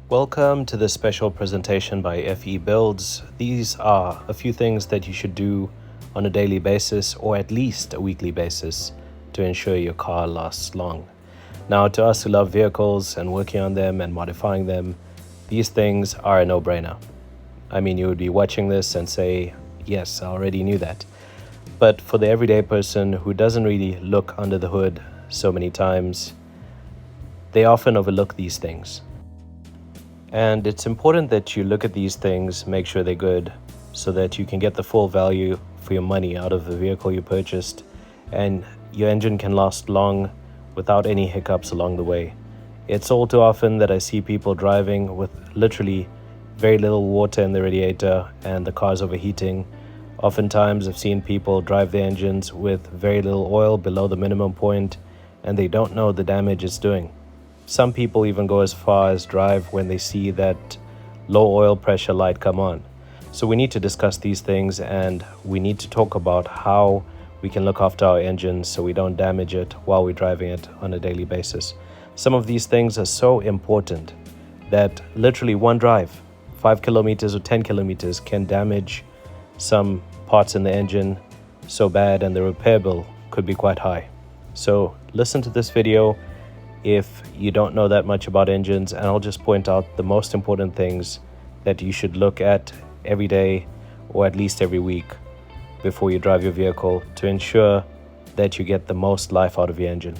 Welcome to this special presentation by FE Builds. These are a few things that you should do on a daily basis or at least a weekly basis to ensure your car lasts long. Now, to us who love vehicles and working on them and modifying them, these things are a no-brainer. I mean, you would be watching this and say, yes, I already knew that. But for the everyday person who doesn't really look under the hood so many times, they often overlook these things. And it's important that you look at these things, make sure they're good, so that you can get the full value for your money out of the vehicle you purchased, and your engine can last long without any hiccups along the way. It's all too often that I see people driving with literally very little water in the radiator and the car's overheating. Oftentimes I've seen people drive their engines with very little oil below the minimum point, and they don't know the damage it's doing. Some people even go as far as drive when they see that low oil pressure light come on. So we need to discuss these things, and we need to talk about how we can look after our engines so we don't damage it while we're driving it on a daily basis. Some of these things are so important that literally one drive, 5 kilometers or 10 kilometers, can damage some parts in the engine so bad, and the repair bill could be quite high. So listen to this video if you don't know that much about engines, and I'll just point out the most important things that you should look at every day or at least every week before you drive your vehicle to ensure that you get the most life out of your engine.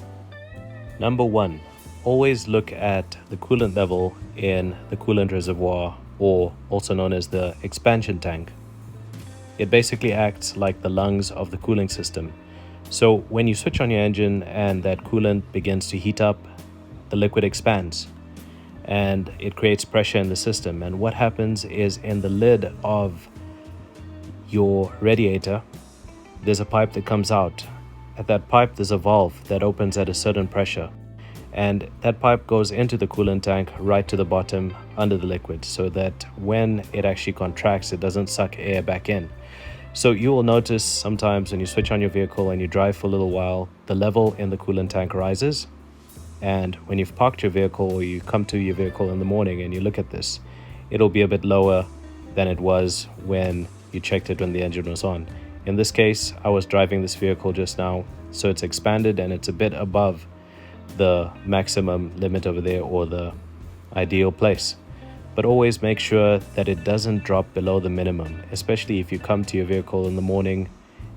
Number one, always look at the coolant level in the coolant reservoir, or also known as the expansion tank. It basically acts like the lungs of the cooling system. So when you switch on your engine and that coolant begins to heat up, the liquid expands and it creates pressure in the system. And what happens is, in the lid of your radiator, there's a pipe that comes out. At that pipe, there's a valve that opens at a certain pressure, and that pipe goes into the coolant tank right to the bottom under the liquid, so that when it actually contracts, it doesn't suck air back in. So you will notice sometimes when you switch on your vehicle and you drive for a little while, the level in the coolant tank rises. And when you've parked your vehicle, or you come to your vehicle in the morning and you look at this, it'll be a bit lower than it was when you checked it when the engine was on. In this case, I was driving this vehicle just now, so it's expanded and it's a bit above the maximum limit over there, or the ideal place. But always make sure that it doesn't drop below the minimum, especially if you come to your vehicle in the morning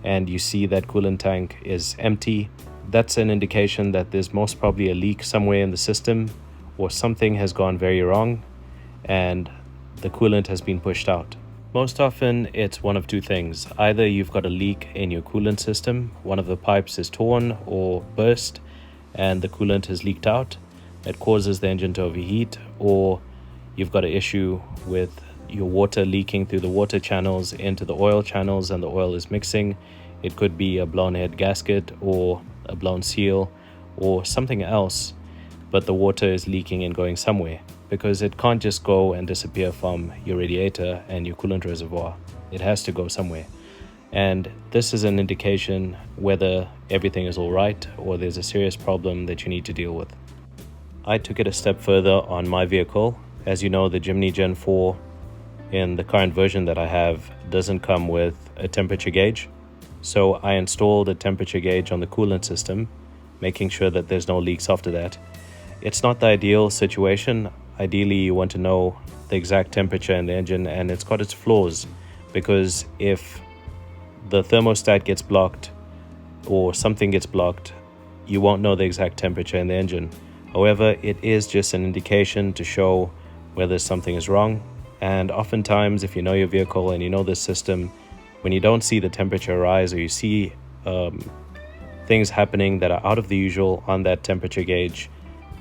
and you see that coolant tank is empty. That's an indication that there's most probably a leak somewhere in the system, or something has gone very wrong and the coolant has been pushed out. Most often it's one of two things. Either you've got a leak in your coolant system, one of the pipes is torn or burst and the coolant has leaked out. That causes the engine to overheat, or you've got an issue with your water leaking through the water channels into the oil channels and the oil is mixing. It could be a blown head gasket or a blown seal or something else, but the water is leaking and going somewhere, because it can't just go and disappear from your radiator and your coolant reservoir. It has to go somewhere. And this is an indication whether everything is all right or there's a serious problem that you need to deal with. I took it a step further on my vehicle. As you know, the Jimny Gen 4 in the current version that I have doesn't come with a temperature gauge. So I installed a temperature gauge on the coolant system, making sure that there's no leaks after that. It's not the ideal situation. Ideally, you want to know the exact temperature in the engine, and it's got its flaws, because if the thermostat gets blocked or something gets blocked, you won't know the exact temperature in the engine. However, it is just an indication to show whether something is wrong. And oftentimes, if you know your vehicle and you know this system, when you don't see the temperature rise, or you see things happening that are out of the usual on that temperature gauge,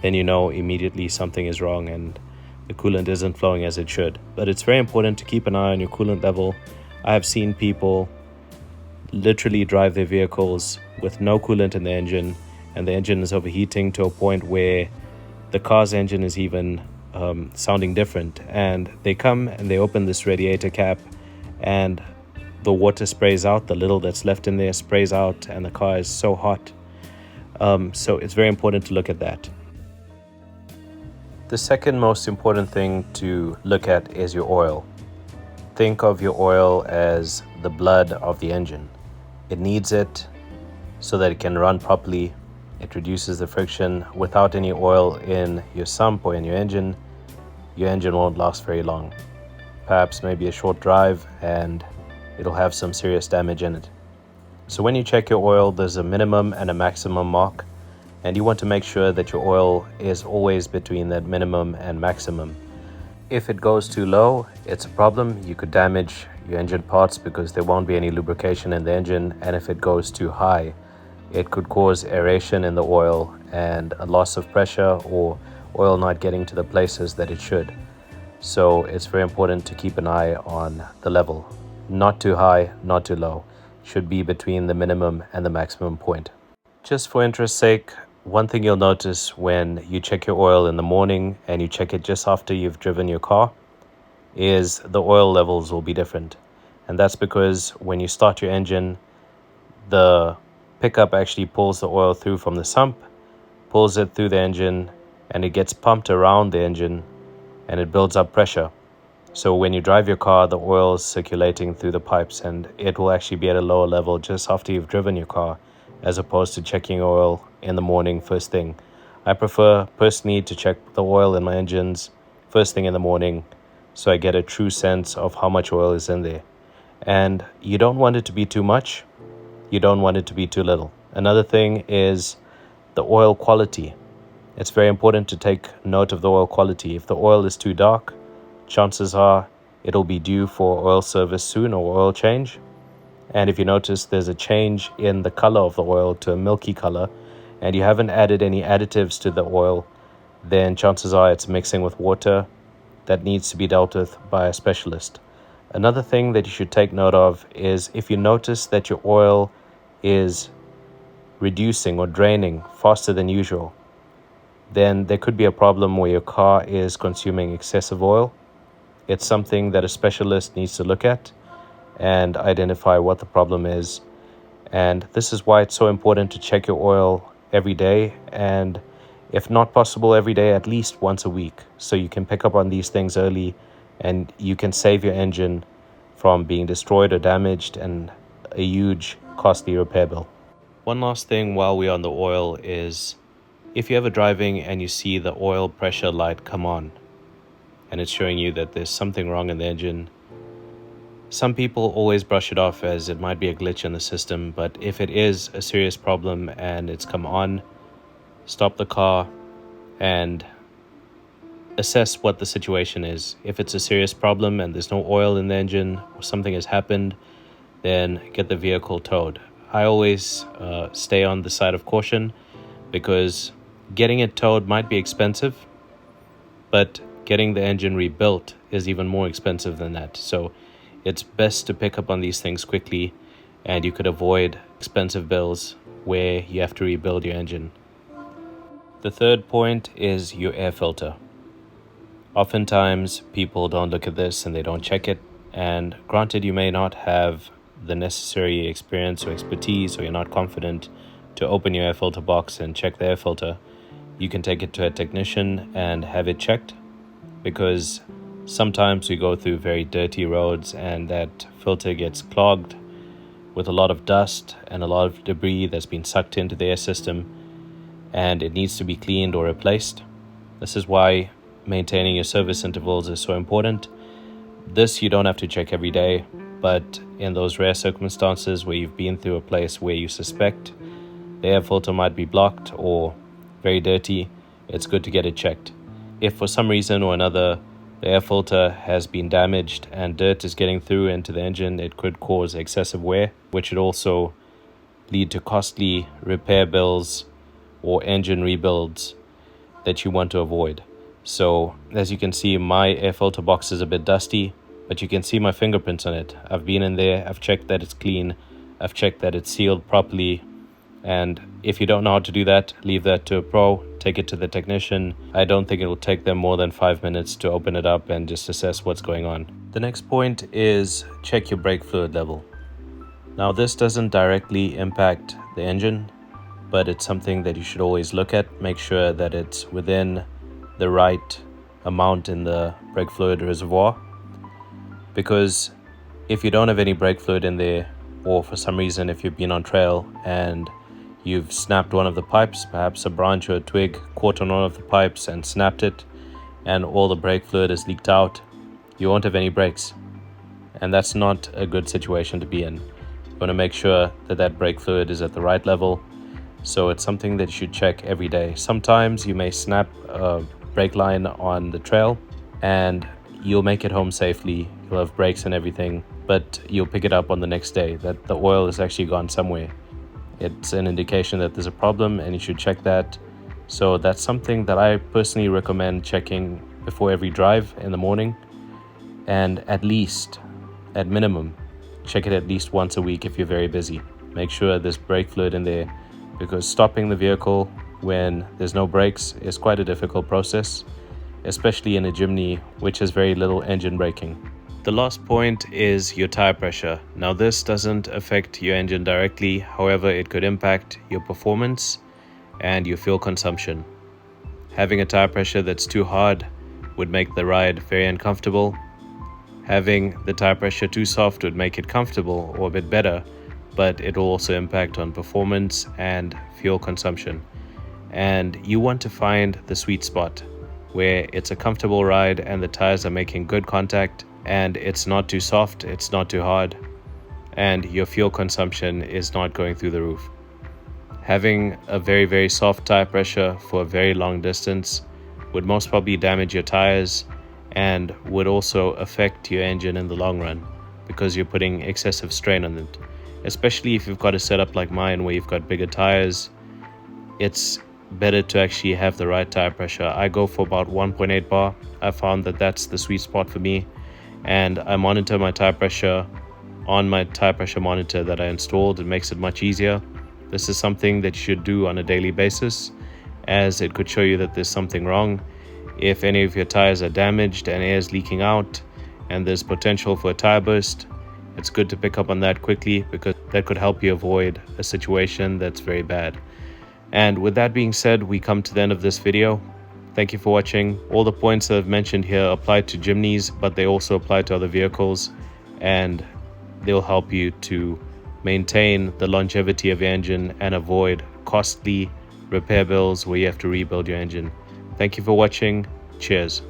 then you know immediately something is wrong and the coolant isn't flowing as it should. But it's very important to keep an eye on your coolant level. I have seen people literally drive their vehicles with no coolant in the engine, and the engine is overheating to a point where the car's engine is even sounding different, and they come and they open this radiator cap and the water sprays out, the little that's left in there sprays out, and the car is so hot. So it's very important to look at that. The second most important thing to look at is your oil. Think of your oil as the blood of the engine. It needs it so that it can run properly. It reduces the friction. Without any oil in your sump or in your engine won't last very long. Perhaps maybe a short drive and it'll have some serious damage in it. So when you check your oil, there's a minimum and a maximum mark, and you want to make sure that your oil is always between that minimum and maximum. If it goes too low, it's a problem. You could damage your engine parts because there won't be any lubrication in the engine, and if it goes too high, it could cause aeration in the oil and a loss of pressure or oil not getting to the places that it should. So it's very important to keep an eye on the level. Not too high, not too low. Should be between the minimum and the maximum point. Just for interest's sake, one thing you'll notice when you check your oil in the morning and you check it just after you've driven your car is the oil levels will be different. And that's because when you start your engine, the pickup actually pulls the oil through from the sump, pulls it through the engine, and it gets pumped around the engine and it builds up pressure. So when you drive your car, the oil is circulating through the pipes and it will actually be at a lower level just after you've driven your car, as opposed to checking oil in the morning first thing. I prefer personally to check the oil in my engines first thing in the morning so I get a true sense of how much oil is in there. And you don't want it to be too much, you don't want it to be too little. Another thing is the oil quality. It's very important to take note of the oil quality. If the oil is too dark, chances are it'll be due for oil service soon or oil change. And if you notice there's a change in the color of the oil to a milky color and you haven't added any additives to the oil, then chances are it's mixing with water that needs to be dealt with by a specialist. Another thing that you should take note of is if you notice that your oil is reducing or draining faster than usual, then there could be a problem where your car is consuming excessive oil. It's something that a specialist needs to look at and identify what the problem is. And this is why it's so important to check your oil every day, and if not possible every day, at least once a week, so you can pick up on these things early and you can save your engine from being destroyed or damaged and a huge costly repair bill. One last thing while we're on the oil is if you're ever driving and you see the oil pressure light come on and it's showing you that there's something wrong in the engine, some people always brush it off as it might be a glitch in the system, but if it is a serious problem and it's come on, stop the car and assess what the situation is. If it's a serious problem and there's no oil in the engine or something has happened, then get the vehicle towed. I always stay on the side of caution because getting it towed might be expensive, but getting the engine rebuilt is even more expensive than that. So it's best to pick up on these things quickly and you could avoid expensive bills where you have to rebuild your engine. The third point is your air filter. Oftentimes people don't look at this and they don't check it, and granted you may not have the necessary experience or expertise or you're not confident to open your air filter box and check the air filter, you can take it to a technician and have it checked, because sometimes we go through very dirty roads and that filter gets clogged with a lot of dust and a lot of debris that's been sucked into the air system, and it needs to be cleaned or replaced. This is why maintaining your service intervals is so important. This you don't have to check every day, but in those rare circumstances where you've been through a place where you suspect the air filter might be blocked or very dirty, it's good to get it checked. If for some reason or another the air filter has been damaged and dirt is getting through into the engine, it could cause excessive wear, which would also lead to costly repair bills or engine rebuilds that you want to avoid. So as you can see, my air filter box is a bit dusty, but you can see my fingerprints on it. I've been in there, I've checked that it's clean, I've checked that it's sealed properly. And if you don't know how to do that, leave that to a pro, take it to the technician. I don't think it will take them more than 5 minutes to open it up and just assess what's going on. The next point is check your brake fluid level. Now this doesn't directly impact the engine, but it's something that you should always look at. Make sure that it's within the right amount in the brake fluid reservoir, because if you don't have any brake fluid in there, or for some reason if you've been on trail and you've snapped one of the pipes, perhaps a branch or a twig caught on one of the pipes and snapped it, and all the brake fluid is leaked out, you won't have any brakes. And that's not a good situation to be in. You want to make sure that that brake fluid is at the right level. So it's something that you should check every day. Sometimes you may snap a brake line on the trail and you'll make it home safely. You'll have brakes and everything, but you'll pick it up on the next day that the oil has actually gone somewhere. It's an indication that there's a problem and you should check that. So that's something that I personally recommend checking before every drive in the morning, and at minimum, check it at least once a week if you're very busy. Make sure there's brake fluid in there, because stopping the vehicle when there's no brakes is quite a difficult process, especially in a Jimny, which has very little engine braking. The last point is your tire pressure. Now this doesn't affect your engine directly, however it could impact your performance and your fuel consumption. Having a tire pressure that's too hard would make the ride very uncomfortable. Having the tire pressure too soft would make it comfortable or a bit better, but it will also impact on performance and fuel consumption. And you want to find the sweet spot where it's a comfortable ride and the tires are making good contact, and it's not too soft, it's not too hard, and your fuel consumption is not going through the roof. Having a very, very soft tire pressure for a very long distance would most probably damage your tires and would also affect your engine in the long run, because you're putting excessive strain on it. Especially if you've got a setup like mine where you've got bigger tires, it's better to actually have the right tire pressure. I go for about 1.8 bar. I found that that's the sweet spot for me, and I monitor my tire pressure on my tire pressure monitor that I installed. It makes it much easier. This is something that you should do on a daily basis, as it could show you that there's something wrong. If any of your tires are damaged and air is leaking out and there's potential for a tire burst, it's good to pick up on that quickly, because that could help you avoid a situation that's very bad. And with that being said, we come to the end of this video. Thank you for watching. All the points that I've mentioned here apply to Jimnys, but they also apply to other vehicles, and they'll help you to maintain the longevity of your engine and avoid costly repair bills where you have to rebuild your engine. Thank you for watching. Cheers.